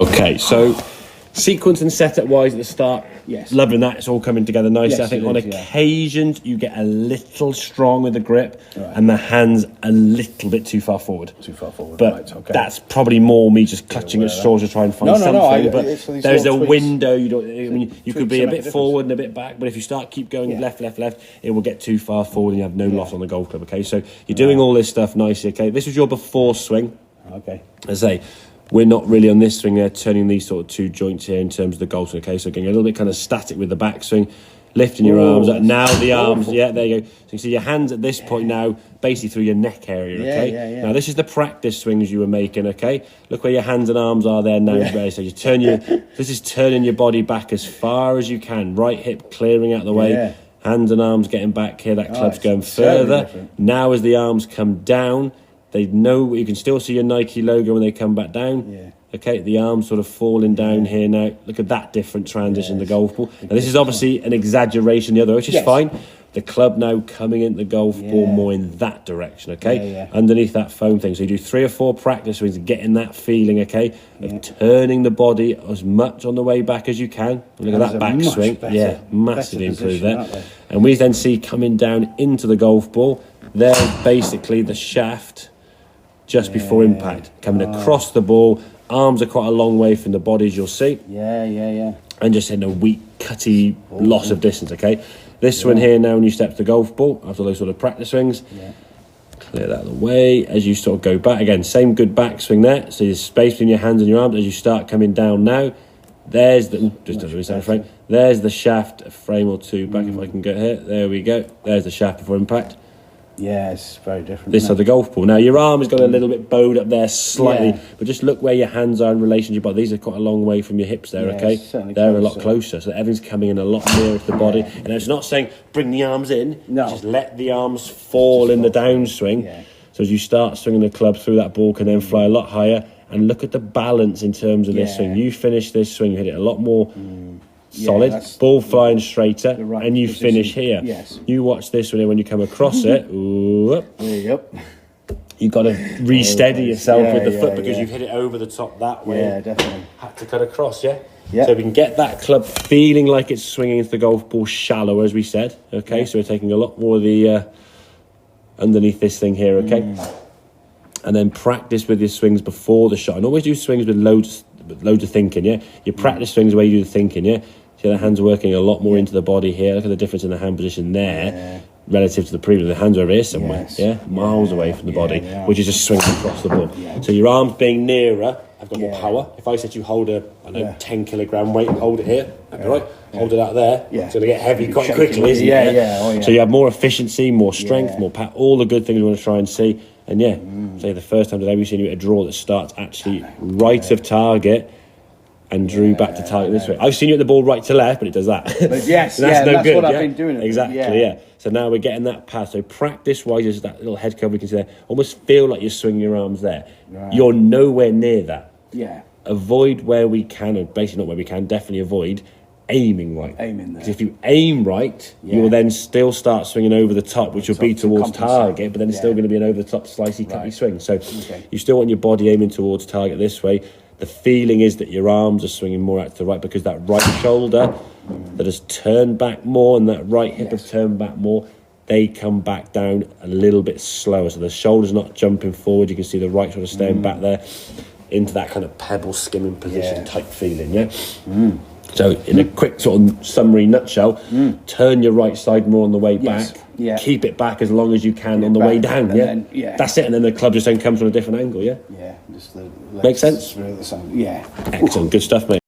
Okay, so sequence and setup wise at the start, yes, loving that. It's all coming together nicely. Yes, I think it on is, occasions you get a little strong with the grip, right, and the hands a little bit too far forward. Too far forward, but right, okay. that's probably more me just clutching at straws to try and find something. But there's a window. You don't. I mean, you could be a bit forward and a bit back, but if you keep going left, it will get too far forward, and you have no loss on the golf club. Okay, so you're doing all this stuff nicely. Okay, this was your before swing. Okay, as I say. We're not really on this swing there, turning these sort of two joints here in terms of the golf swing. Okay, so getting a little bit kind of static with the backswing, lifting your arms up. Now the arms, there you go. So you can see your hands at this point now, basically through your neck area. Okay. Now this is the practice swings you were making. Okay, look where your hands and arms are there now. So you turn this is turning your body back as far as you can. Right hip clearing out the way. Hands and arms getting back here. That club's going further. Now as the arms come down. They know you can still see your Nike logo when they come back down. Okay, the arms sort of falling down here now. Look at that different transition to golf ball. Now this is obviously an exaggeration the other way, which is fine. The club now coming into the golf ball more in that direction, okay? Underneath that foam thing. So you do 3 or 4 practice swings, getting that feeling, okay? Of turning the body as much on the way back as you can. Look at that back swing. Massively improved there. And we then see coming down into the golf ball, there's basically the shaft just before impact, coming across the ball. Arms are quite a long way from the body, as you'll see. And just in a weak, cutty loss of distance, okay? This one here now, when you step to the golf ball, after those sort of practice swings, clear that out of the way. As you sort of go back, again, same good back swing there. So there's space between your hands and your arms. As you start coming down now, there's the, there's the shaft, a frame or two back if I can get here. There we go. There's the shaft before impact. Yeah, it's very different. This side of the golf ball. Now, your arm has got a little bit bowed up there slightly, but just look where your hands are in relation to your body. These are quite a long way from your hips there, okay? They're a lot closer, so everything's coming in a lot nearer to the body. And it's not saying bring the arms in, just let the arms fall in the downswing. So as you start swinging the club through, that ball can then fly a lot higher. And look at the balance in terms of this swing. You finish this swing, you hit it a lot more solid, ball flying straighter, and you finish here. You watch this one here when you come across it. Ooh, you've got to re-steady yourself with the foot because you've hit it over the top that way. Definitely. Had to cut across, So we can get that club feeling like it's swinging into the golf ball shallow, as we said. Okay, so we're taking a lot more of the underneath this thing here. Okay. And then practice with your swings before the shot. And always do swings with loads of thinking, You practice swings where you do the thinking, See the hands are working a lot more into the body here. Look at the difference in the hand position there relative to the previous. The hands are over here somewhere, miles away from the body, which is just swinging across the ball. So your arms being nearer, I've got more power. If I said you hold a 10 kilogram weight and hold it here, that'd be right. Hold it out there. It's going to get heavy quite quickly, isn't it? So you have more efficiency, more strength, more power, all the good things we want to try and see. And say the first time today we've seen you at a draw that starts actually right of target and drew back to target this way. I've seen you at the ball right to left, but it does that. But that's no good, what I've been doing. Exactly, So now we're getting that pass. So practice-wise, is that little head cover we can see there. Almost feel like you're swinging your arms there. You're nowhere near that. Avoid where we can, or basically not where we can, definitely avoid aiming right. Because if you aim right, you will then still start swinging over the top, which will be towards target, but then it's still going to be an over-the-top slicey, cutty swing. So you still want your body aiming towards target this way. The feeling is that your arms are swinging more out to the right because that right shoulder that has turned back more and that right hip has turned back more, they come back down a little bit slower. So the shoulder's not jumping forward. You can see the right shoulder staying back there into that kind of pebble skimming position type feeling, So in a quick sort of summary nutshell, turn your right side more on the way back. Keep it back as long as you can on the way down. That's it. And then the club just then comes from a different angle. Just makes sense. Yeah. Excellent. Good stuff, mate.